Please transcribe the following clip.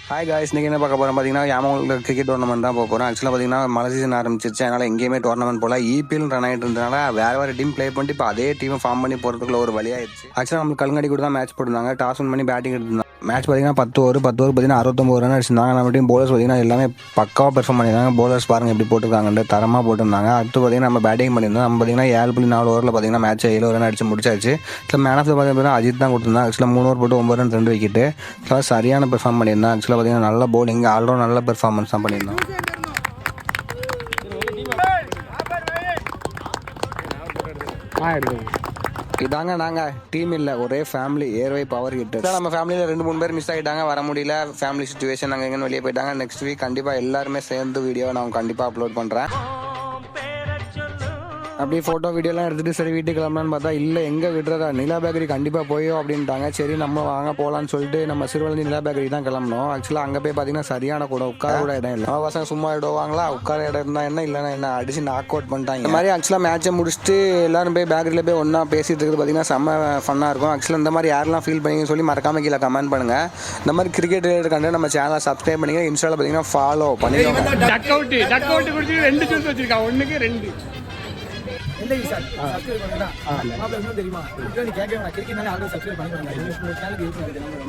Hi guys, இன்றைக்கி என்ன பார்க்க போகிறோம் பார்த்தீங்கன்னா யாமங்களுக்கு கிரிக்கெட் டோர்னமெண்ட் தான் போக போகிறோம். ஆக்சுவலாக பார்த்தீங்கன்னா மழை சீசன் ஆரம்பிச்சிருச்சு. அதனால் எங்கேயுமே டோர்னமெண்ட் போல இபிஎல் ரன் ஆகிட்டு இருந்தனால வேறு டீம் ப்ளே பண்ணிட்டு இப்போ அதே டீமை ஃபார்ம் பண்ணி போகிறதுக்குள்ள ஒரு வழியாகிடுச்சு. ஆக்சுவலாக நம்மளுக்கு கல்கடி கூட தான் மேட்ச் போட்டிருந்தாங்க. டாஸ் வின் பண்ணி பேட்டிங் எடுத்திருந்தாங்க. மேட்ச் பார்த்தீங்கன்னா 10 ஓவர் பார்த்தீங்கன்னா 69 ரன் அடிச்சிருந்தாங்க. நம்ம டீம் போலர்ஸ் பார்த்தீங்கன்னா எல்லாமே பக்காவாக பெர்ஃபார்ம் பண்ணியிருந்தாங்க. போலர்ஸ் பாருங்கள் எப்படி போட்டிருக்காங்கன்னு தரமாக போட்டிருந்தாங்க. அடுத்து பார்த்தீங்கன்னா நம்ம பேட்டிங் பண்ணியிருந்தோம். நம்ம பார்த்தீங்கன்னா 7.4 ஓவரில் பார்த்தீங்கன்னா மேட்ச் 7 ரன் அடிச்சு முடிச்சாச்சு. இல்லை மேன் ஆஃப் த பார்த்தீங்கன்னா அஜித் தான் கொடுத்துருந்தாங்க. ஆக்சுவலாக 3 ஓவர் போட்டு 9 ரன் 2 விக்கெட்டு. சரியான பெர்ஃபார்ம் பண்ணியிருந்தேன். ஆக்சுவலாக பார்த்தீங்கன்னா நல்ல பவுலிங் ஆல்ரவுண்ட் நல்ல பெர்ஃபார்மன்ஸ் தான் பண்ணியிருந்தோம். இதாங்க நாங்கள் டீம் இல்லை, ஒரே ஃபேமிலி ஏர்வை பவர் ஹிட்டர். நம்ம ஃபேமிலியில் 2-3 பேர் மிஸ் ஆகிட்டாங்க, வர முடியல. ஃபேமிலி சுச்சுவேஷன் நாங்கள் எங்கேன்னு வெளியே போயிட்டாங்க. நெக்ஸ்ட் வீக் கண்டிப்பாக எல்லாருமே சேர்ந்து வீடியோ நான் கண்டிப்பாக அப்லோட் பண்ணுறேன். அப்படியே ஃபோட்டோ வீடியோலாம் எடுத்துகிட்டு சரி வீட்டுக்கு கிளம்பலான்னு பார்த்தா இல்லை, எங்கே விடுறதா, நிலா பேக்கரி கண்டிப்பாக போயோ அப்படின்ட்டாங்க. சரி நம்ம வாங்க போகலான்னு சொல்லிட்டு நம்ம சிறுவலி நிலா பேக்கரி தான் கிளம்பணும். ஆக்சுவலாக அங்கே போய் பார்த்தீங்கன்னா சரியான கூட உட்கார கூட இடம் இல்லை. நம்ம பசங்க சும்மா இடுவாங்களா, உட்கார இடம் இருந்தால் என்ன இல்லைன்னா என்ன அடிச்சு நாக் அவுட் பண்ணிட்டாங்க. இந்த மாதிரி ஆக்சுவலாக மேட்சை முடிச்சுட்டு எல்லாரும் போய் பேக்கரியில் போய் ஒன்றா பேசிட்டு இருக்குது பார்த்தீங்கன்னா செம்ம ஃபன்னாக இருக்கும். ஆக்சுவலாக இந்த மாதிரி யாரெல்லாம் ஃபீல் பண்ணிங்கன்னு சொல்லி மறக்காம கீழே கமெண்ட் பண்ணுங்கள். இந்த மாதிரி கிரிக்கெட் ரிலேட்டட் கண்டென்ட் நம்ம சேனலை சப்ஸ்கிரைப் பண்ணிங்க. இன்ஸ்டாவில் பார்த்தீங்கன்னா ஃபாலோ பண்ணிக்கோங்க. தெரியுமா? கேட்க கிரிக்கெட் ஆல்ரெடி சப்ஸ்கிரைப் பண்ணிடுவாங்க.